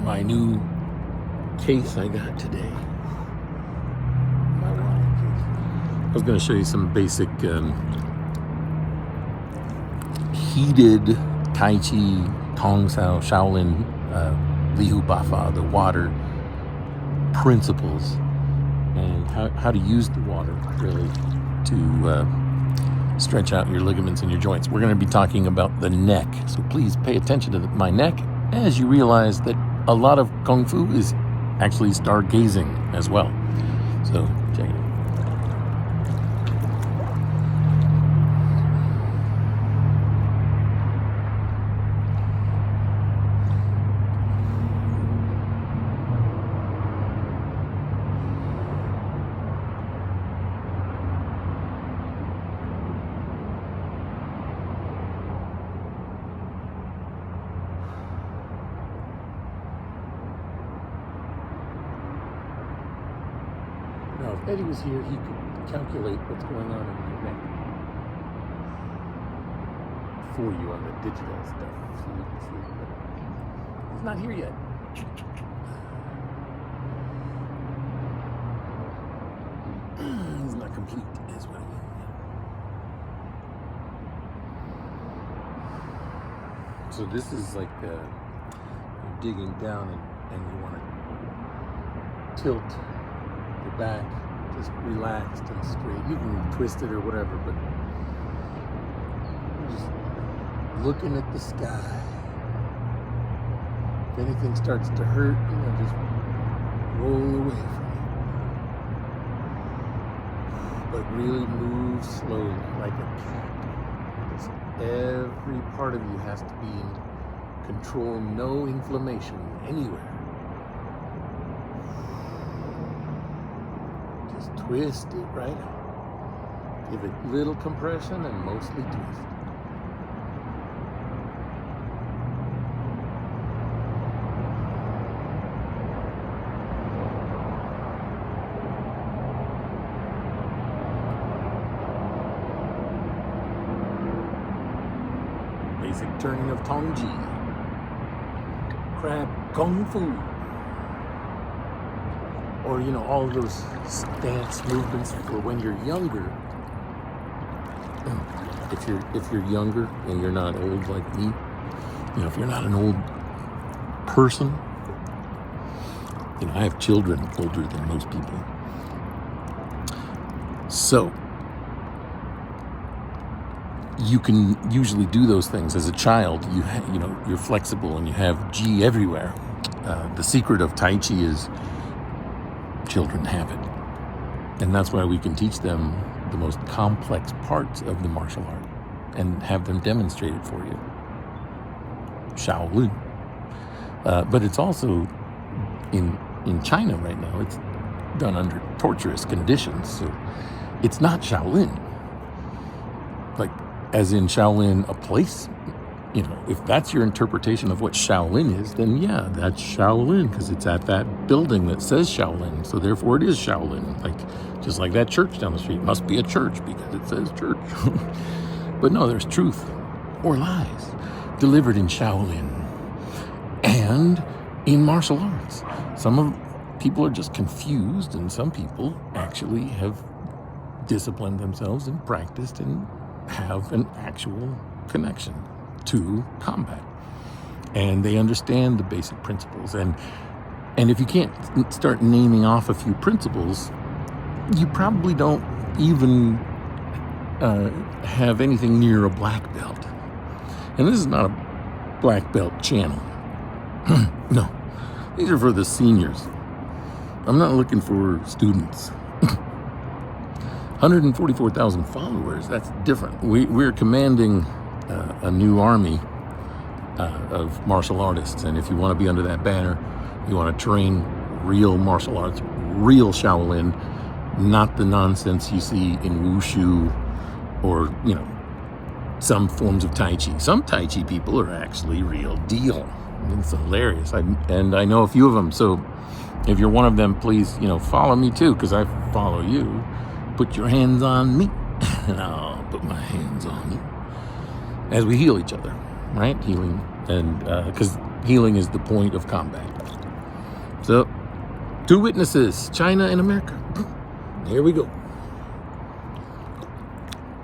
my new case I got today. My wallet case. I was going to show you some basic heated Tai Chi, Tong Sao, Shaolin, Lihu Bafa, the water principles, and how to use the water really to stretch out your ligaments and your joints. We're going to be talking about the neck, so please pay attention to my neck as you realize that a lot of Kung Fu is actually stargazing as well. So check it out. Now, if Eddie was here, he could calculate what's going on in your neck for you on the digital stuff, so you can see. But he's not here yet. He's not complete, is what I mean. So this is like you're digging down and you want to tilt your back just relaxed and straight. You can twist it or whatever, but just looking at the sky. If anything starts to hurt, just roll away from it. But really move slowly like a cat. Just every part of you has to be in control, no inflammation anywhere. Twist it right out. Give it little compression and mostly twist. Basic turning of Tong Ji. Crab Kung Fu. Or, all of those stance movements for when you're younger. If you're younger and you're not old like me, if you're not an old person, I have children older than most people. So, you can usually do those things as a child. You're flexible and you have Ji everywhere. The secret of Tai Chi is children have it. And that's why we can teach them the most complex parts of the martial art and have them demonstrate it for you. Shaolin. But it's also in China right now, it's done under torturous conditions. So it's not Shaolin. Like, as in Shaolin, a place. If that's your interpretation of what Shaolin is, then yeah, that's Shaolin, because it's at that building that says Shaolin. So therefore it is Shaolin. Just like that church down the street must be a church because it says church. But no, there's truth or lies delivered in Shaolin and in martial arts. Some people are just confused, and some people actually have disciplined themselves and practiced and have an actual connection to combat, and they understand the basic principles, and if you can't start naming off a few principles, you probably don't even have anything near a black belt. And this is not a black belt channel. No, these are for the seniors. I'm not looking for students. 144,000 followers, that's different. We're commanding a new army of martial artists, and if you want to be under that banner, you want to train real martial arts, real Shaolin, not the nonsense you see in Wushu or some forms of Tai Chi. Some Tai Chi people are actually real deal. It's hilarious. I know a few of them, so if you're one of them, please follow me too, because I follow you. Put your hands on me and I'll put my hands on you as we heal each other, right? Healing. And because healing is the point of combat. So, 2 witnesses, China and America. Here we go.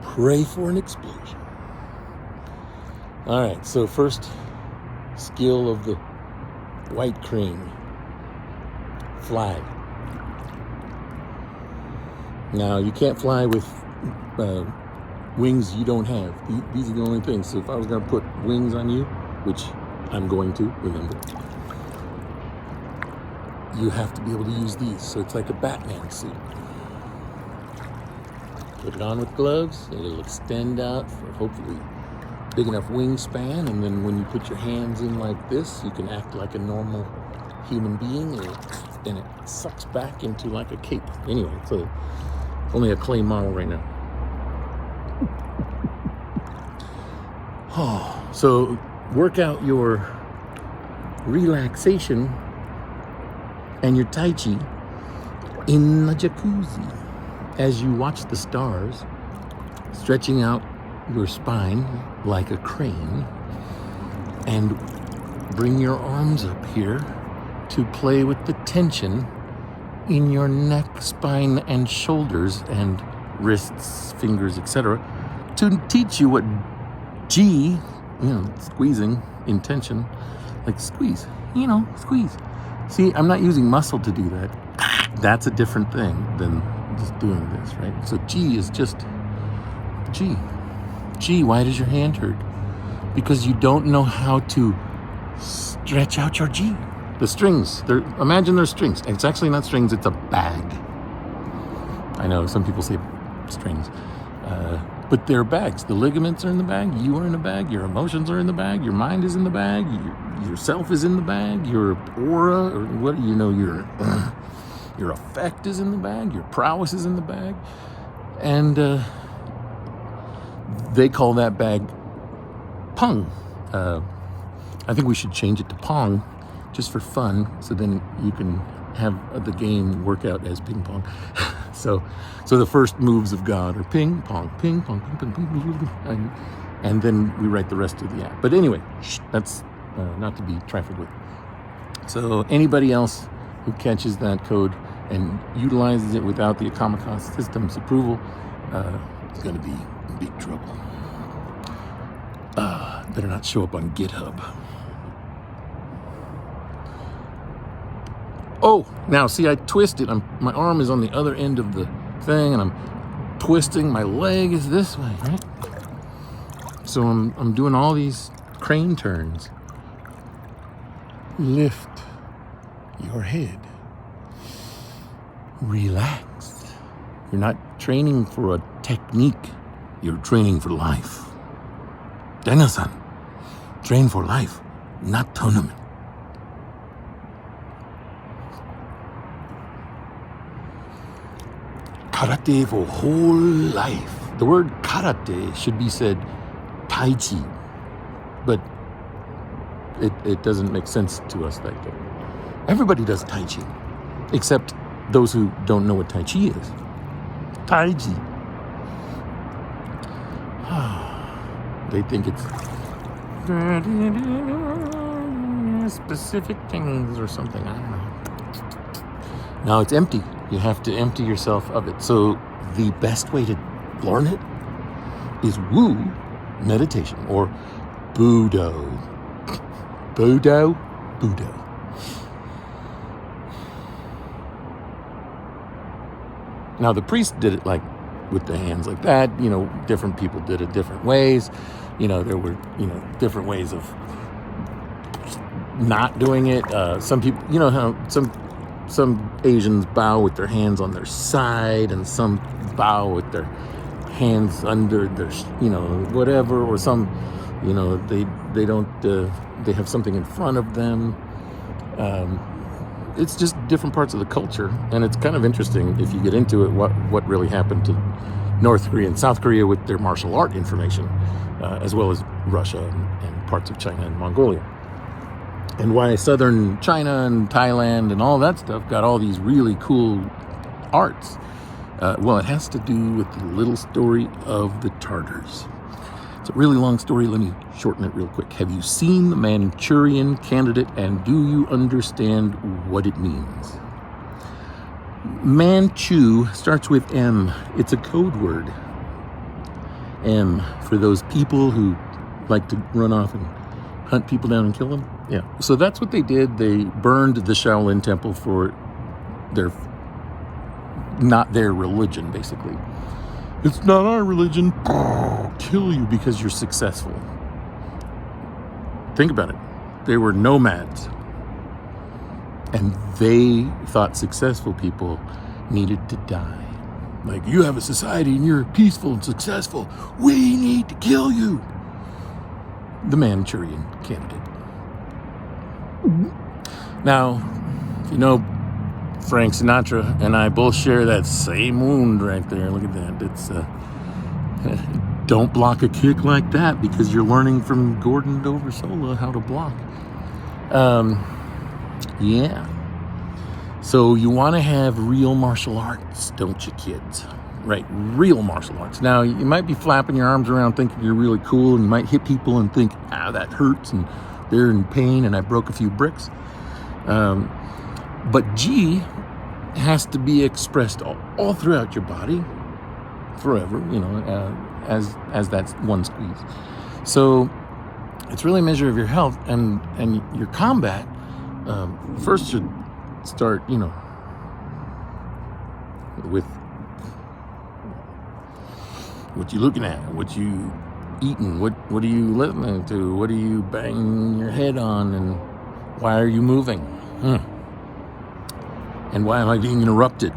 Pray for an explosion. All right, so first skill of the white crane. Fly. Now, you can't fly with wings you don't have. These are the only things. So if I was going to put wings on you, which I'm going to, remember, you have to be able to use these. So it's like a Batman suit. Put it on with gloves, and it'll extend out for hopefully big enough wingspan. And then when you put your hands in like this, you can act like a normal human being, and it sucks back into like a cape. Anyway, so only a clay model right now. Oh, so work out your relaxation and your Tai Chi in the jacuzzi as you watch the stars, stretching out your spine like a crane, and bring your arms up here to play with the tension in your neck, spine, and shoulders, and wrists, fingers, etc., to teach you what G, squeezing, intention, like squeeze, squeeze. See, I'm not using muscle to do that. That's a different thing than just doing this, right? So G is just G. G, why does your hand hurt? Because you don't know how to stretch out your G. The strings, imagine they're strings. It's actually not strings, it's a bag. I know some people say strings, but they're bags. The ligaments are in the bag, you are in the bag, your emotions are in the bag, your mind is in the bag, yourself is in the bag, your aura, or what your effect is in the bag, your prowess is in the bag. And they call that bag Pong. I think we should change it to Pong, just for fun, so then you can have the game work out as ping pong. So the first moves of God are ping pong, ping pong, ping pong, ping pong, and then we write the rest of the app. But anyway, that's not to be trifled with. So anybody else who catches that code and utilizes it without the Akamaka system's approval is going to be in big trouble. Better not show up on GitHub. Oh, now see, I twisted. My arm is on the other end of the thing, and I'm twisting. My leg is this way, right? So I'm doing all these crane turns. Lift your head. Relax. You're not training for a technique. You're training for life. Dana-san, train for life, not tournament. Karate for whole life. The word karate should be said Tai Chi, but it doesn't make sense to us like that. Everybody does Tai Chi, except those who don't know what Tai Chi is. Tai Chi. They think it's specific things or something. I don't know. No, it's empty. You have to empty yourself of it. So the best way to learn it is Wu meditation, or Budo. Budo. Now the priest did it like with the hands like that. Different people did it different ways. There were, different ways of not doing it. Some people, how some Asians bow with their hands on their side, and some bow with their hands under their, whatever, or some, they don't, they have something in front of them. It's just different parts of the culture, and it's kind of interesting if you get into it, what really happened to North Korea and South Korea with their martial art information, as well as Russia and parts of China and Mongolia. And why southern China and Thailand and all that stuff got all these really cool arts. Well, it has to do with the little story of the Tartars. It's a really long story. Let me shorten it real quick. Have you seen the Manchurian Candidate, and do you understand what it means? Manchu starts with M. It's a code word. M, for those people who like to run off and hunt people down and kill them. Yeah. So that's what they did. They burned the Shaolin Temple for not their religion, basically. It's not our religion. Kill you because you're successful. Think about it. They were nomads. And they thought successful people needed to die. Like, you have a society and you're peaceful and successful. We need to kill you. The Manchurian Candidate. Now, if you know, Frank Sinatra and I both share that same wound right there. Look at that. It's don't block a kick like that, because you're learning from Gordon Doversola how to block. Yeah. So you want to have real martial arts, don't you, kids? Right, real martial arts. Now, you might be flapping your arms around thinking you're really cool, and you might hit people and think, that hurts, and they're in pain, and I broke a few bricks. But G has to be expressed all throughout your body, forever, as that one squeeze. So it's really a measure of your health, and your combat first should start, with what you looking at, what you eating, what are you listening to, what are you banging your head on, and why are you moving? And why am I being interrupted?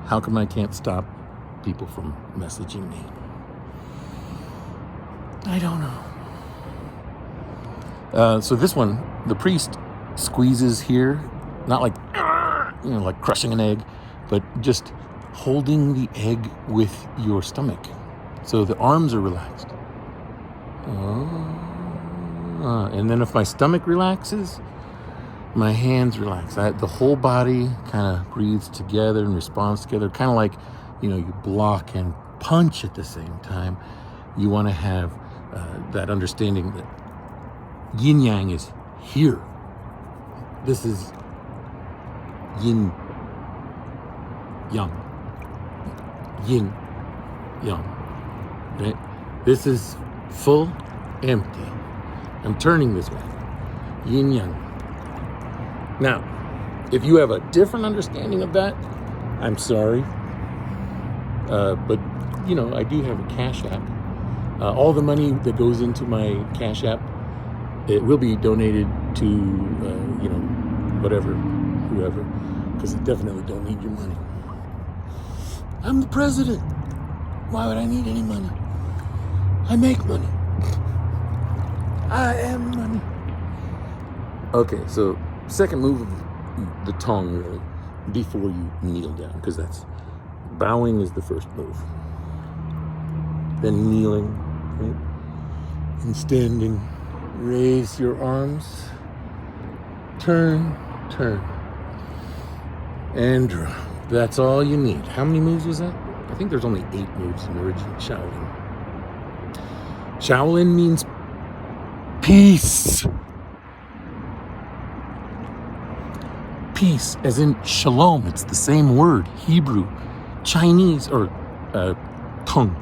How come I can't stop people from messaging me? I don't know. So this one, the priest squeezes here, not like, like crushing an egg, but just holding the egg with your stomach. So the arms are relaxed. And then if my stomach relaxes, my hands relax. The whole body kind of breathes together and responds together. Kind of like, you block and punch at the same time. You want to have that understanding that yin yang is here. This is yin yang. Yin yang. Right? This is full, empty. I'm turning this way. Yin yang. Now, if you have a different understanding of that, I'm sorry. But, I do have a Cash App. All the money that goes into my Cash App, it will be donated to, whoever, because I definitely don't need your money. I'm the president. Why would I need any money? I make money. I am money. Okay, so second move of the tongue, really, before you kneel down, because that's bowing is the first move. Then kneeling, right? And standing. Raise your arms. Turn. And drop. That's all you need. How many moves was that? I think there's only 8 moves in the original Shaolin. Shaolin means peace. Peace, as in shalom. It's the same word. Hebrew, Chinese, or tongue.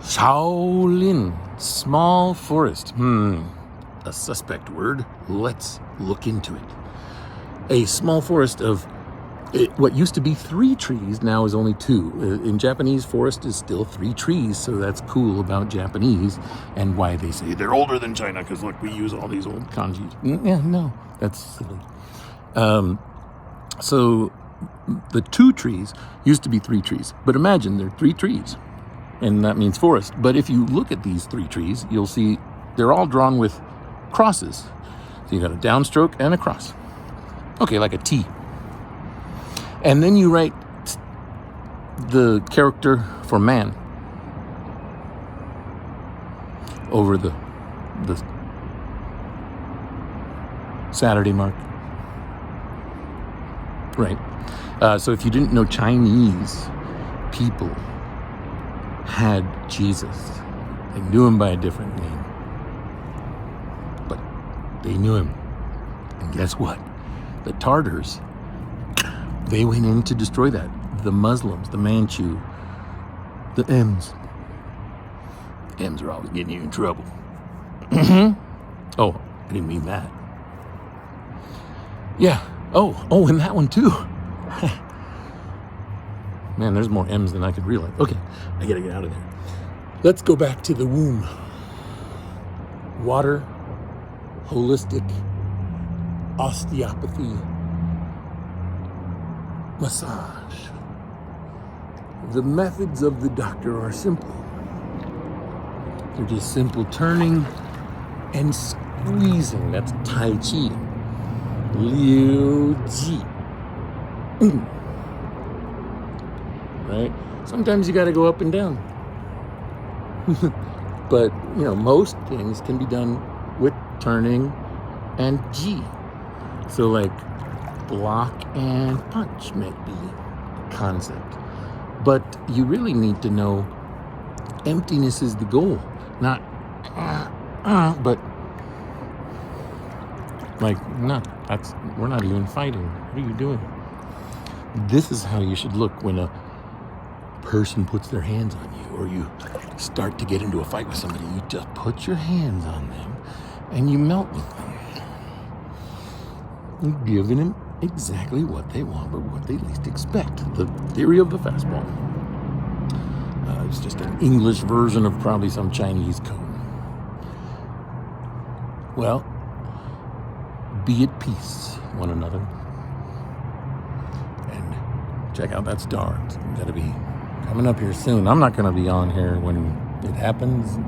Shaolin, small forest. A suspect word. Let's look into it. A small forest of what used to be 3 trees now is only 2. In Japanese, forest is still 3 trees, so that's cool about Japanese, and why they say they're older than China, because look, we use all these old kanjis. Yeah, no, that's silly. So the 2 trees used to be 3 trees, but imagine they're 3 trees, and that means forest. But if you look at these 3 trees, you'll see they're all drawn with crosses. So you got a downstroke and a cross. Okay, like a T. And then you write the character for man over the Saturday mark. Right. So if you didn't know, Chinese people had Jesus. They knew him by a different name. But they knew him. And guess what? The Tartars, they went in to destroy that. The Muslims, the Manchu, the M's. M's are always getting you in trouble. Oh, I didn't mean that. Yeah. Oh, and that one too. Man, there's more M's than I could realize. Okay, I gotta get out of there. Let's go back to the womb. Water, holistic, osteopathy, massage. The methods of the doctor are simple. They're just simple turning and squeezing. That's Tai Chi. Liu Ji. Right? Sometimes you got to go up and down. But, most things can be done with turning and Ji. So, like, block and punch might be a concept. But you really need to know emptiness is the goal. Not, but, like, no, we're not even fighting. What are you doing? This is how you should look when a person puts their hands on you, or you start to get into a fight with somebody. You just put your hands on them and you melt with them. You're giving them exactly what they want, but what they least expect. The theory of the fastball. It's just an English version of probably some Chinese code. Well, be at peace, one another. And check out that star. It's got to be coming up here soon. I'm not going to be on here when it happens.